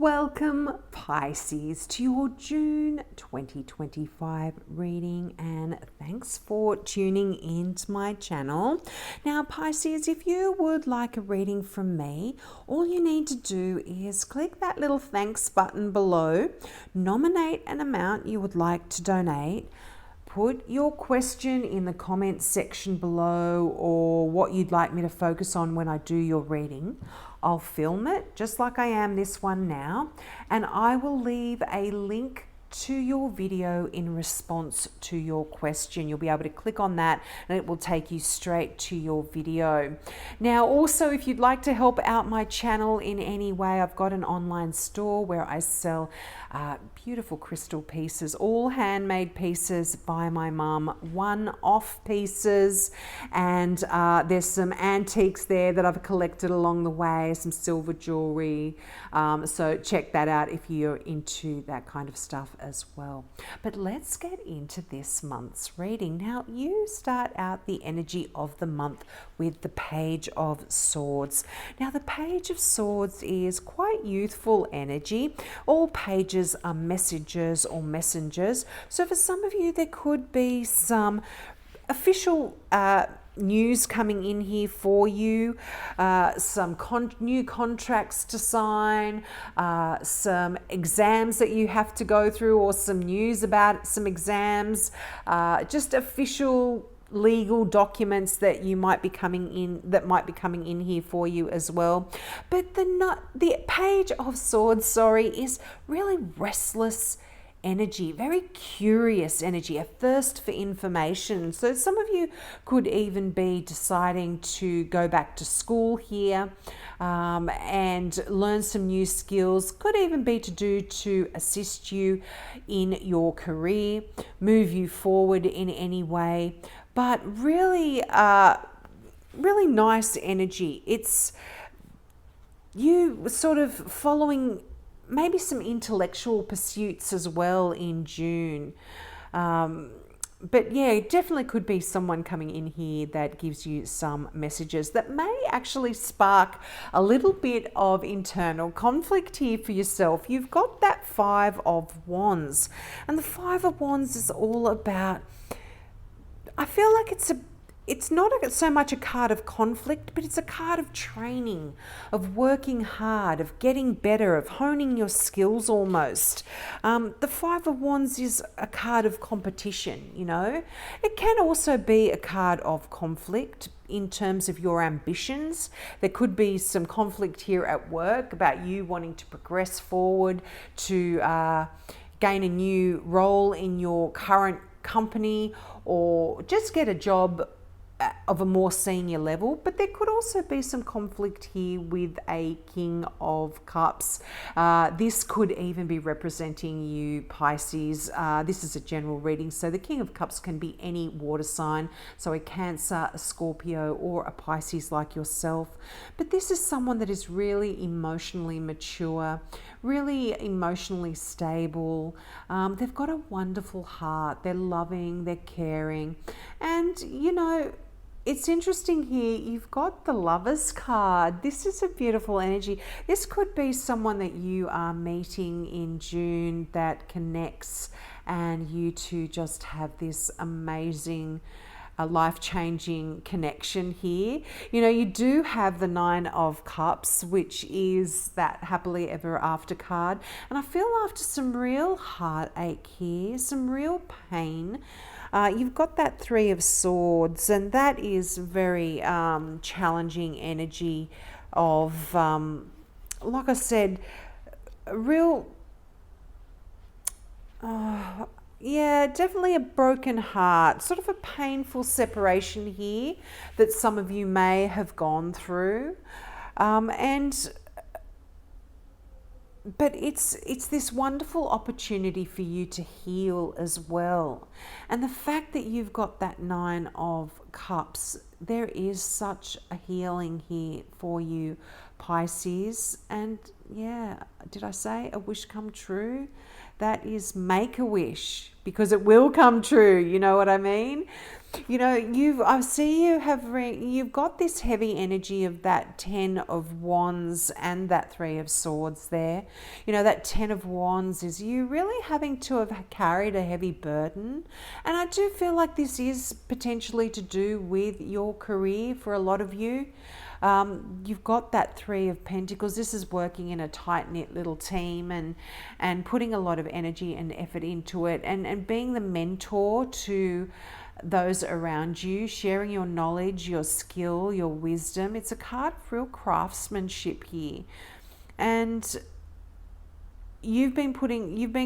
Welcome, Pisces, to your June 2025 reading, and thanks for tuning into my channel. Now, Pisces, if you would like a reading from me, all you need to do is click that little thanks button below, nominate an amount you would like to donate, put your question in the comments section below or what you'd like me to focus on when I do your reading. I'll film it just like I am this one now, and I will leave a link to your video in response to your question. You'll be able to click on that and it will take you straight to your video. Now, also, if you'd like to help out my channel in any way, I've got an online store where I sell beautiful crystal pieces, all handmade pieces by my mum, one-off pieces, and there's some antiques there that I've collected along the way, some silver jewellery, so check that out if you're into that kind of stuff as well. But let's get into this month's reading. Now, you start out the energy of the month with the Page of Swords. Now, the Page of Swords is quite youthful energy. All pages are messages or messengers. So for some of you, there could be some official news coming in here for you, some new contracts to sign, some exams that you have to go through, or some news about some exams, just official legal documents that you might be coming in here for you as well. But the Page of Swords, is really restless energy, very curious energy, a thirst for information. So some of you could even be deciding to go back to school here and learn some new skills. Could even be to assist you in your career, move you forward in any way. But really, really nice energy. It's you sort of following maybe some intellectual pursuits as well in June. But yeah, it definitely could be someone coming in here that gives you some messages that may actually spark a little bit of internal conflict here for yourself. You've got that Five of Wands, and the Five of Wands is all about, I feel like it's not so much a card of conflict, but it's a card of training, of working hard, of getting better, of honing your skills almost. The Five of Wands is a card of competition, you know. It can also be a card of conflict in terms of your ambitions. There could be some conflict here at work about you wanting to progress forward, to gain a new role in your current company, or just get a job of a more senior level. But there could also be some conflict here with a King of Cups. This could even be representing you, Pisces. This is a general reading, so the King of Cups can be any water sign, so a Cancer, a Scorpio, or a Pisces like yourself. But this is someone that is really emotionally mature, really emotionally stable. They've got a wonderful heart. They're loving, they're caring, and you know, it's interesting here, you've got the Lovers card. This is a beautiful energy. This could be someone that you are meeting in June that connects, and you two just have this amazing, life-changing connection here. You know, you do have the Nine of Cups, which is that happily ever after card. And I feel after some real heartache here, some real pain, you've got that Three of Swords, and that is very challenging energy of, like I said, a real, yeah, definitely a broken heart, sort of a painful separation here that some of you may have gone through. But it's this wonderful opportunity for you to heal as well. And the fact that you've got that Nine of Cups, there is such a healing here for you, Pisces. And yeah, did I say a wish come true? That is make a wish, because it will come true. You know what I mean? I see you've got this heavy energy of that 10 of wands and that 3 of swords there. That 10 of wands is you really having to have carried a heavy burden. And I do feel like this is potentially to do with your career for a lot of you. You've got that 3 of Pentacles. This is working in a tight-knit little team and putting a lot of energy and effort into it, and being the mentor to those around you, sharing your knowledge, your skill, your wisdom. It's a card of real craftsmanship here. And you've been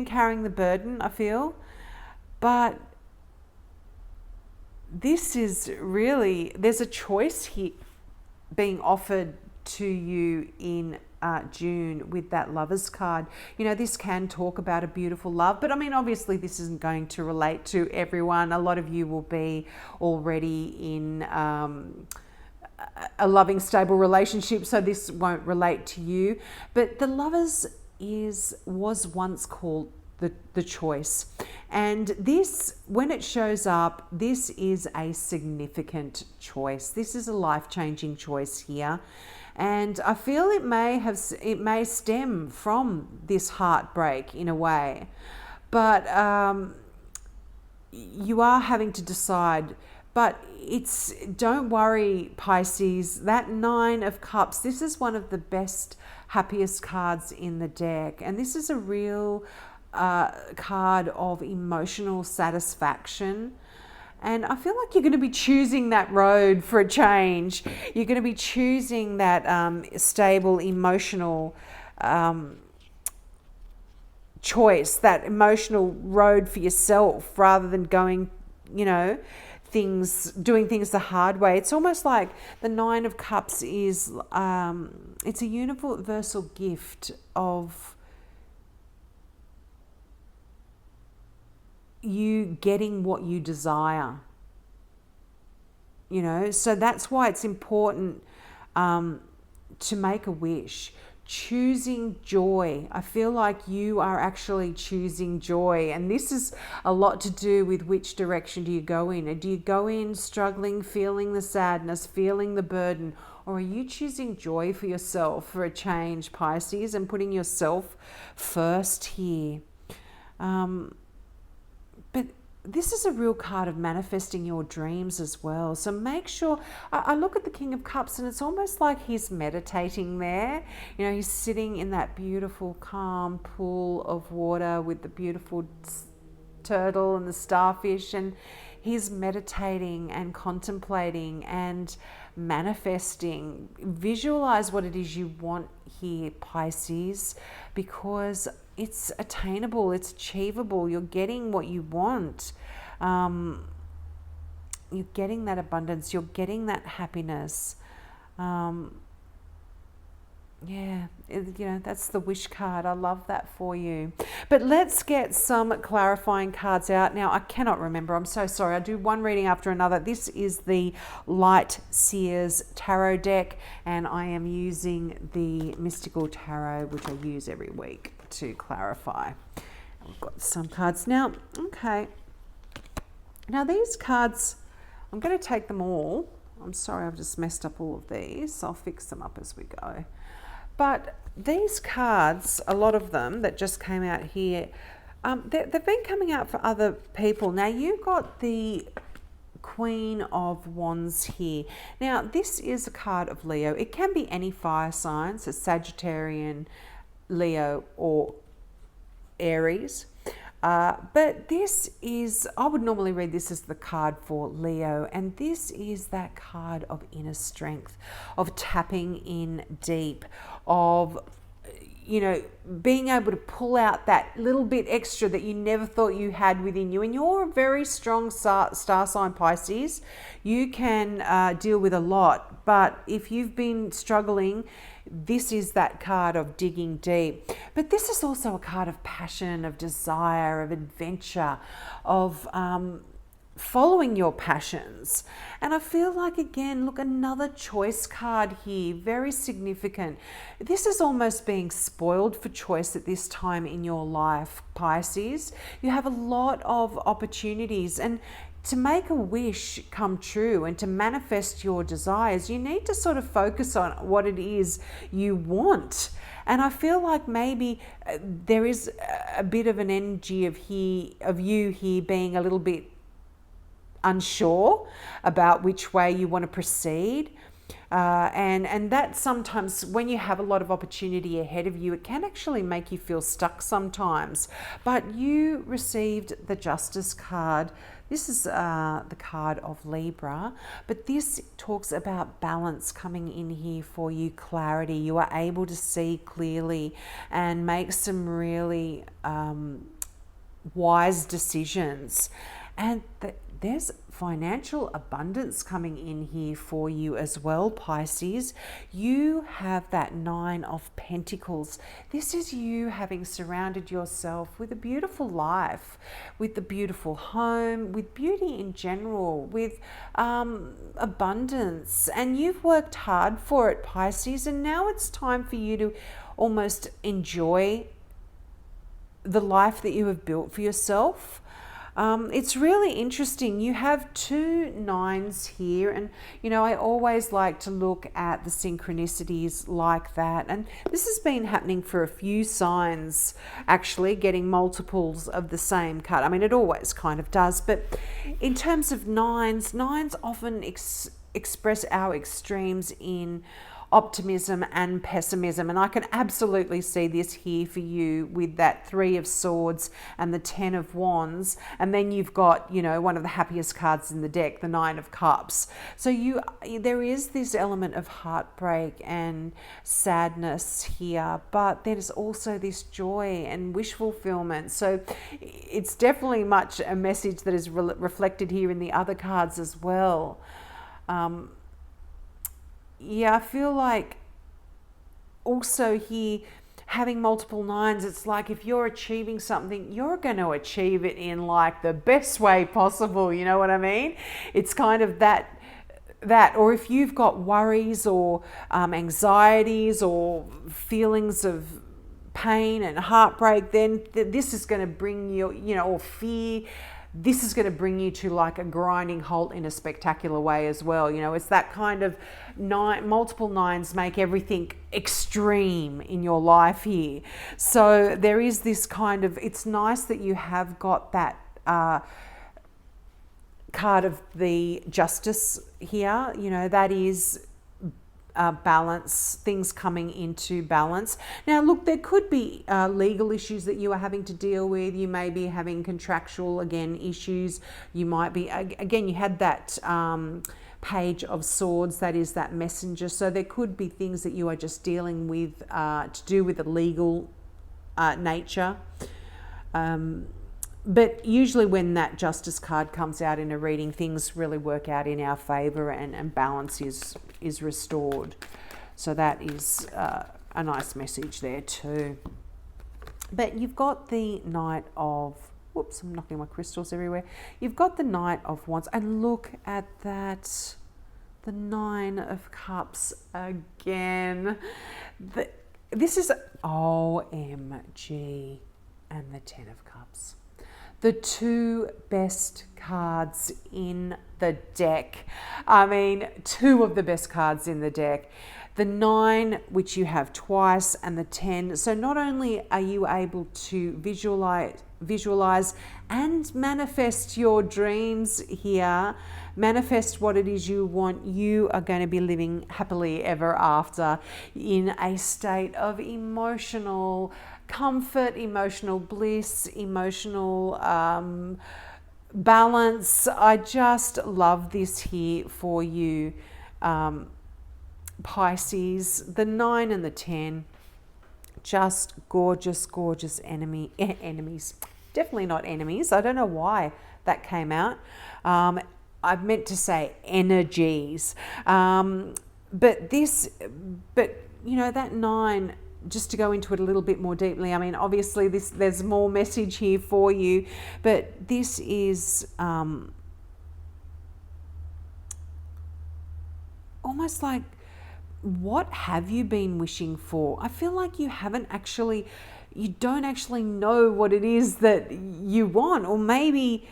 carrying the burden, I feel, but this is really, there's a choice here being offered to you in June with that Lovers card. This can talk about a beautiful love, but I mean, obviously this isn't going to relate to everyone. A lot of you will be already in a loving, stable relationship, so this won't relate to you. But the Lovers was once called the choice. And this, when it shows up, this is a significant choice. This is a life-changing choice here. And I feel it may stem from this heartbreak in a way. But you are having to decide. But don't worry, Pisces, that 9 of Cups, this is one of the best, happiest cards in the deck. And this is a real card of emotional satisfaction. And I feel like you're going to be choosing that road for a change. You're going to be choosing that stable emotional choice, that emotional road for yourself, rather than going, doing things the hard way. It's almost like the 9 of Cups is, it's a universal gift of you getting what you desire, so that's why it's important to make a wish, choosing joy. I feel like you are actually choosing joy, and this is a lot to do with which direction do you go in. Do you go in struggling, feeling the sadness, feeling the burden, or are you choosing joy for yourself, for a change, Pisces, and putting yourself first here? But this is a real card of manifesting your dreams as well. So make sure, I look at the King of Cups and it's almost like he's meditating there. He's sitting in that beautiful, calm pool of water with the beautiful turtle and the starfish, and he's meditating and contemplating and manifesting. Visualize what it is you want here, Pisces, because it's attainable, it's achievable. You're getting what you want. You're getting that abundance. You're getting that happiness. That's the wish card. I love that for you. But let's get some clarifying cards out. Now, I cannot remember. I'm so sorry. I do one reading after another. This is the Light Seers Tarot deck, and I am using the Mystical Tarot, which I use every week to clarify. We've got some cards now. Okay. Now, these cards, I'm going to take them all. I'm sorry, I've just messed up all of these. I'll fix them up as we go. But these cards, a lot of them that just came out here, they've been coming out for other people. Now, you've got the Queen of Wands here. Now, this is a card of Leo. It can be any fire sign, so Sagittarian, Leo, or Aries. But this is, I would normally read this as the card for Leo, and this is that card of inner strength, of tapping in deep, of being able to pull out that little bit extra that you never thought you had within you. And you're a very strong star sign, Pisces. You can deal with a lot, but if you've been struggling, this is that card of digging deep. But this is also a card of passion, of desire, of adventure, of following your passions. And I feel like, again, look, another choice card here, very significant. This is almost being spoiled for choice at this time in your life, Pisces. You have a lot of opportunities, and to make a wish come true and to manifest your desires, you need to sort of focus on what it is you want. And I feel like maybe there is a bit of an energy of you here being a little bit unsure about which way you want to proceed. And that sometimes, when you have a lot of opportunity ahead of you, it can actually make you feel stuck sometimes. But you received the Justice card. This is the card of Libra, but this talks about balance coming in here for you, clarity. You are able to see clearly and make some really wise decisions. And there's financial abundance coming in here for you as well, Pisces. You have that 9 of Pentacles. This is you having surrounded yourself with a beautiful life, with a beautiful home, with beauty in general, with abundance. And you've worked hard for it, Pisces, and now it's time for you to almost enjoy the life that you have built for yourself. It's really interesting. You have 2 9s here, and you know, I always like to look at the synchronicities like that, and this has been happening for a few signs, actually, getting multiples of the same card. I mean, it always kind of does, but in terms of 9s often express our extremes in optimism and pessimism, and I can absolutely see this here for you with that 3 of Swords and the 10 of Wands, and then you've got, you know, one of the happiest cards in the deck, the 9 of Cups. So there is this element of heartbreak and sadness here, but there's also this joy and wish fulfillment. So it's definitely much a message that is reflected here in the other cards as well. Yeah, I feel like also here, having multiple 9s, it's like if you're achieving something, you're going to achieve it in like the best way possible. You know what I mean? It's kind of that, or if you've got worries or anxieties or feelings of pain and heartbreak, then this is going to bring you, you know, or fear, this is going to bring you to like a grinding halt in a spectacular way as well. You know, it's that kind of multiple 9s make everything extreme in your life here. So there is this kind of, it's nice that you have got that card of the Justice here. You know, that is balance, things coming into balance. Now look, there could be legal issues that you are having to deal with. You may be having contractual, again, issues. You might be, again, you had that Page of Swords, that is that messenger. So there could be things that you are just dealing with to do with the legal nature. But usually when that Justice card comes out in a reading, things really work out in our favor, and balance is restored. So that is a nice message there too. But you've got the Knight of, whoops, I'm knocking my crystals everywhere. You've got the Knight of Wands, and look at that, the 9 of Cups again. This is OMG, and the 10 of Cups. The 2 best cards in the deck. I mean, 2 of the best cards in the deck. The 9, which you have twice, and the 10. So not only are you able to visualize and manifest your dreams here, manifest what it is you want, you are going to be living happily ever after in a state of emotional comfort, emotional bliss, emotional balance. I just love this here for you, Pisces. The 9 and the 10, just gorgeous, gorgeous enemies. Definitely not enemies. I don't know why that came out. I've meant to say energies. But you know, that 9, just to go into it a little bit more deeply, I mean, obviously there's more message here for you, but this is almost like, what have you been wishing for? I feel like you don't actually know what it is that you want, or maybe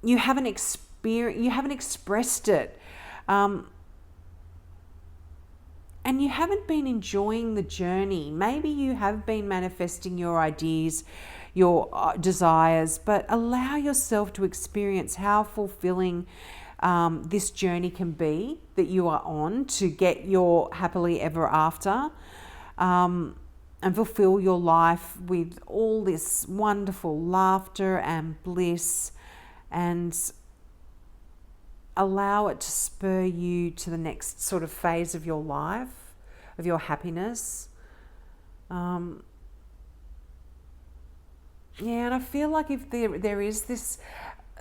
you haven't expressed it. And you haven't been enjoying the journey. Maybe you have been manifesting your ideas, your desires, but allow yourself to experience how fulfilling this journey can be that you are on to get your happily ever after, and fulfill your life with all this wonderful laughter and bliss, and allow it to spur you to the next sort of phase of your life, of your happiness. And I feel like if there is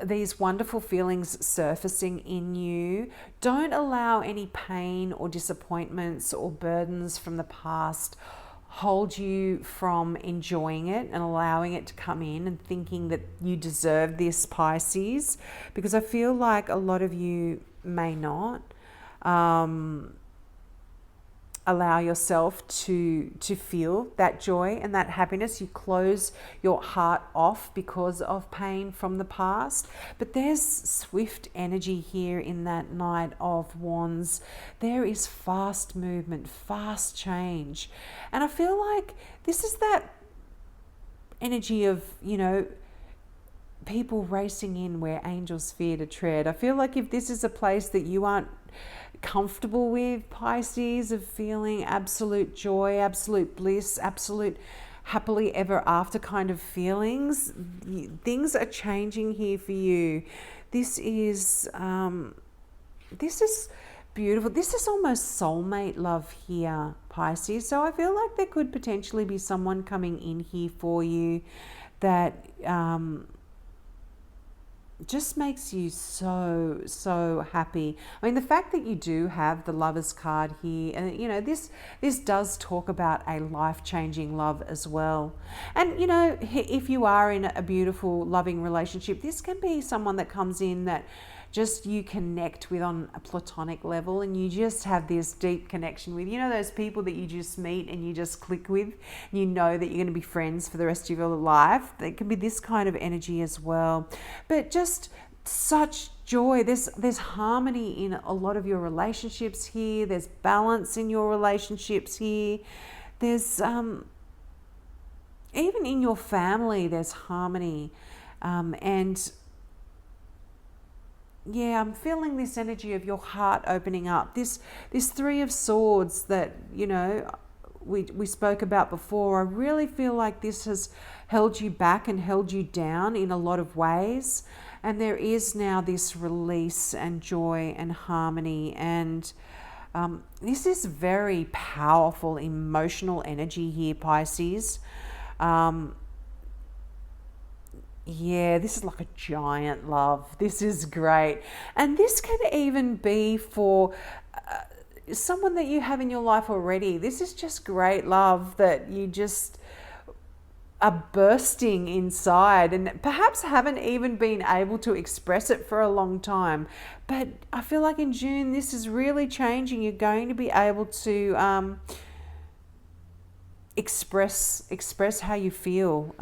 these wonderful feelings surfacing in you, don't allow any pain or disappointments or burdens from the past hold you from enjoying it and allowing it to come in and thinking that you deserve this, Pisces, because I feel like a lot of you may not allow yourself to feel that joy and that happiness. You close your heart off because of pain from the past. But there's swift energy here in that Knight of Wands. There is fast movement, fast change. And I feel like this is that energy of, people racing in where angels fear to tread. I feel like if this is a place that you aren't comfortable with, Pisces, of feeling absolute joy, absolute bliss, absolute happily ever after kind of feelings, things are changing here for you. This is beautiful. This is almost soulmate love here, Pisces. So I feel like there could potentially be someone coming in here for you that just makes you so happy. I mean, the fact that you do have the Lovers card here, and this does talk about a life-changing love as well. And if you are in a beautiful loving relationship, this can be someone that comes in that just you connect with on a platonic level, and you just have this deep connection with, those people that you just meet and you just click with, and you know that you're going to be friends for the rest of your life. There can be this kind of energy as well. But just such joy. There's harmony in a lot of your relationships here. There's balance in your relationships here. There's even in your family there's harmony, and yeah, I'm feeling this energy of your heart opening up. This Three of Swords that, we spoke about before. I really feel like this has held you back and held you down in a lot of ways. And there is now this release and joy and harmony. And this is very powerful emotional energy here, Pisces. Yeah, this is like a giant love. This is great. And this can even be for someone that you have in your life already. This is just great love that you just are bursting inside and perhaps haven't even been able to express it for a long time. But I feel like in June, this is really changing. You're going to be able to express how you feel,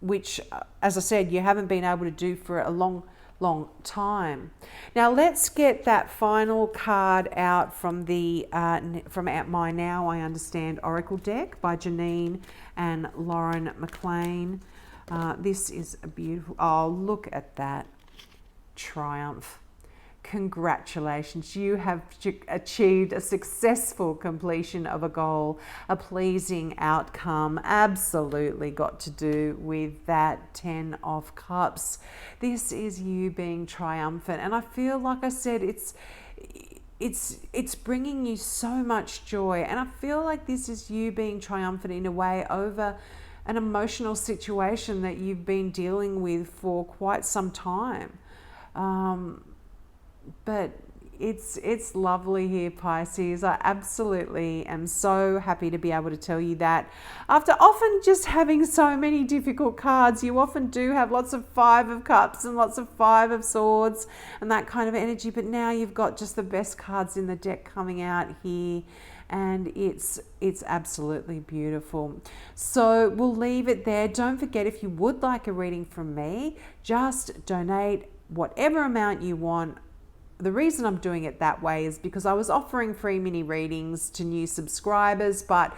which, as I said, you haven't been able to do for a long time. Now let's get that final card out from my Now I Understand Oracle deck by Janine and Lauren McLean. This is a beautiful, oh, look at that. Triumph. Congratulations, you have achieved a successful completion of a goal, a pleasing outcome. Absolutely got to do with that 10 of Cups. This is you being triumphant, and I feel, like I said, it's bringing you so much joy, and I feel like this is you being triumphant in a way over an emotional situation that you've been dealing with for quite some time. But it's lovely here, Pisces. I absolutely am so happy to be able to tell you that. After often just having so many difficult cards, you often do have lots of 5 of Cups and lots of 5 of Swords and that kind of energy. But now you've got just the best cards in the deck coming out here. and it's absolutely beautiful. So we'll leave it there. Don't forget, if you would like a reading from me, just donate whatever amount you want. The reason I'm doing it that way is because I was offering free mini readings to new subscribers, but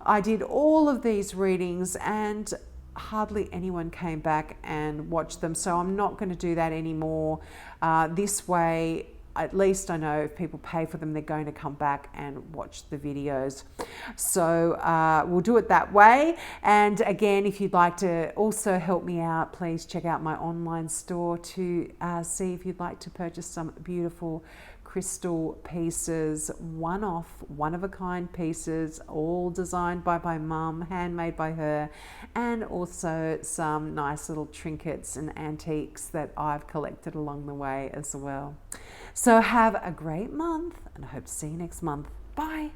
I did all of these readings and hardly anyone came back and watched them. So I'm not going to do that anymore. This way, at least I know if people pay for them, they're going to come back and watch the videos. So we'll do it that way. And again, if you'd like to also help me out, please check out my online store to see if you'd like to purchase some beautiful crystal pieces, one-of-a-kind pieces, all designed by my mum, handmade by her, and also some nice little trinkets and antiques that I've collected along the way as well. So have a great month, and I hope to see you next month. Bye.